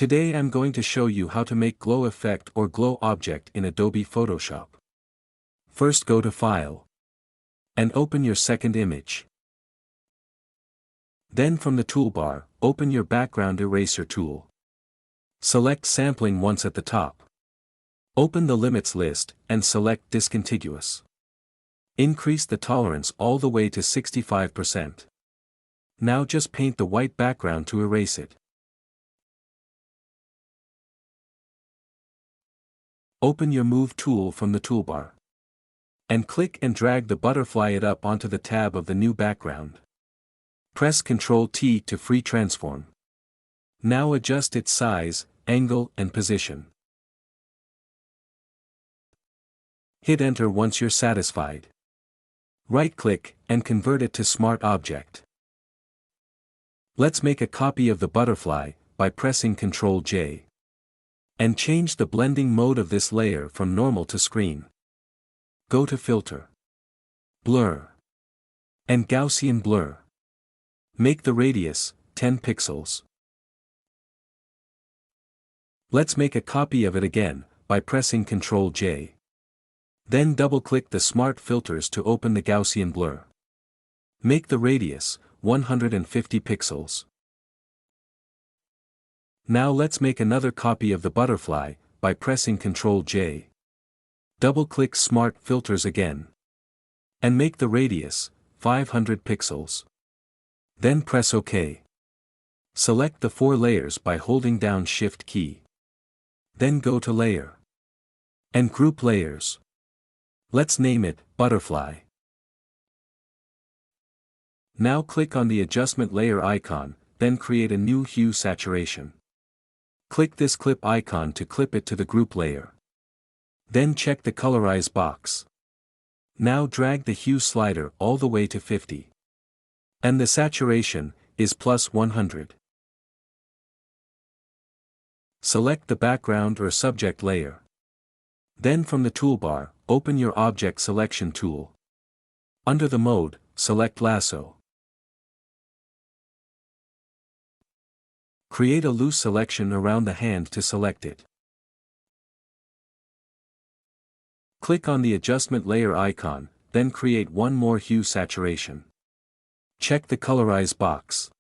Today I'm going to show you how to make glow effect or glow object in Adobe Photoshop. First go to File. And open your second image. Then from the toolbar, open your background eraser tool. Select sampling once at the top. Open the limits list and select discontiguous. Increase the tolerance all the way to 65%. Now just paint the white background to erase it. Open your Move tool from the toolbar. And click and drag the butterfly it up onto the tab of the new background. Press Ctrl-T to free transform. Now adjust its size, angle and position. Hit Enter once you're satisfied. Right-click and convert it to Smart Object. Let's make a copy of the butterfly by pressing Ctrl-J. And change the blending mode of this layer from normal to screen. Go to Filter, Blur, and Gaussian Blur. Make the radius 10 pixels. Let's make a copy of it again by pressing Ctrl-J. Then double-click the Smart Filters to open the Gaussian Blur. Make the radius 150 pixels. Now let's make another copy of the butterfly by pressing Ctrl-J. Double-click Smart Filters again. And make the radius 500 pixels. Then press OK. Select the 4 layers by holding down Shift key. Then go to Layer. And group layers. Let's name it Butterfly. Now click on the Adjustment Layer icon, then create a new hue saturation. Click this clip icon to clip it to the group layer. Then check the Colorize box. Now drag the hue slider all the way to 50. And the saturation is plus 100. Select the background or subject layer. Then from the toolbar, open your Object Selection tool. Under the mode, select Lasso. Create a loose selection around the hand to select it. Click on the Adjustment Layer icon, then create one more hue saturation. Check the Colorize box.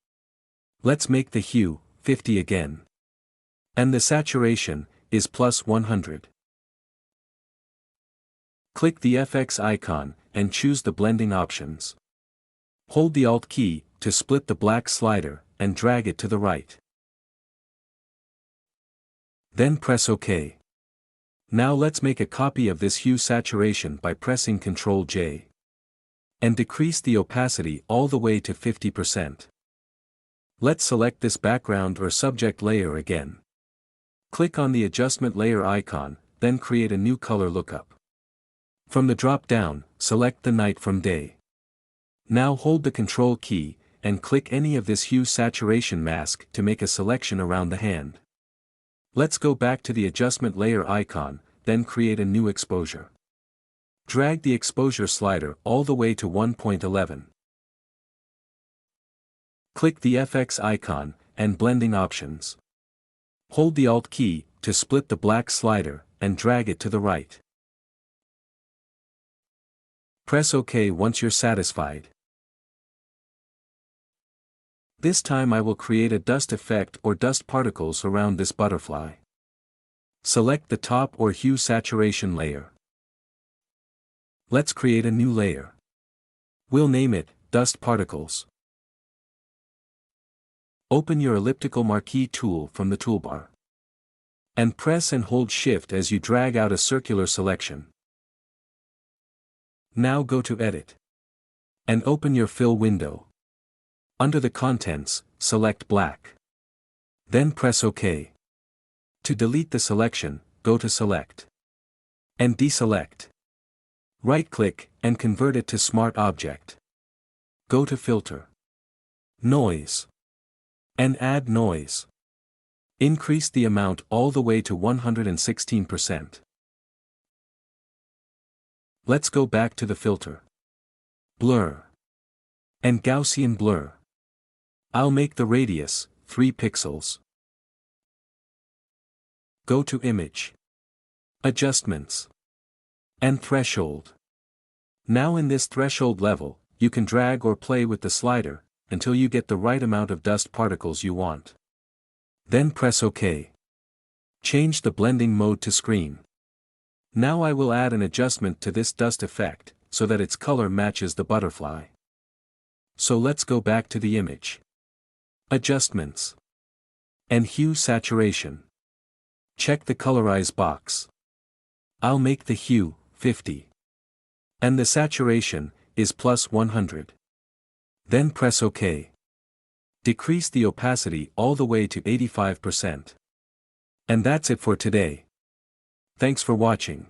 Let's make the hue 50 again. And the saturation is plus 100. Click the FX icon and choose the blending options. Hold the Alt key to split the black slider and drag it to the right. Then press OK. Now let's make a copy of this hue saturation by pressing Ctrl-J. And decrease the opacity all the way to 50%. Let's select this background or subject layer again. Click on the Adjustment Layer icon, then create a new color lookup. From the drop-down, select the night from day. Now hold the Ctrl key, and click any of this hue saturation mask to make a selection around the hand. Let's go back to the Adjustment Layer icon, then create a new exposure. Drag the exposure slider all the way to 1.11. Click the FX icon, and blending options. Hold the Alt key to split the black slider, and drag it to the right. Press OK once you're satisfied. This time I will create a dust effect or dust particles around this butterfly. Select the top or hue saturation layer. Let's create a new layer. We'll name it Dust Particles. Open your elliptical marquee tool from the toolbar. And press and hold Shift as you drag out a circular selection. Now go to Edit. And open your Fill window. Under the Contents, select Black. Then press OK. To delete the selection, go to Select. And deselect. Right-click and convert it to Smart Object. Go to Filter. Noise. And add noise. Increase the amount all the way to 116%. Let's go back to the Filter. Blur. And Gaussian Blur. I'll make the radius 3 pixels. Go to Image, Adjustments, and Threshold. Now in this threshold level, you can drag or play with the slider, until you get the right amount of dust particles you want. Then press OK. Change the blending mode to screen. Now I will add an adjustment to this dust effect, so that its color matches the butterfly. So let's go back to the image. Adjustments. And hue saturation. Check the colorize box. I'll make the hue 50. And the saturation is plus 100. Then press OK. Decrease the opacity all the way to 85%. And that's it for today. Thanks for watching.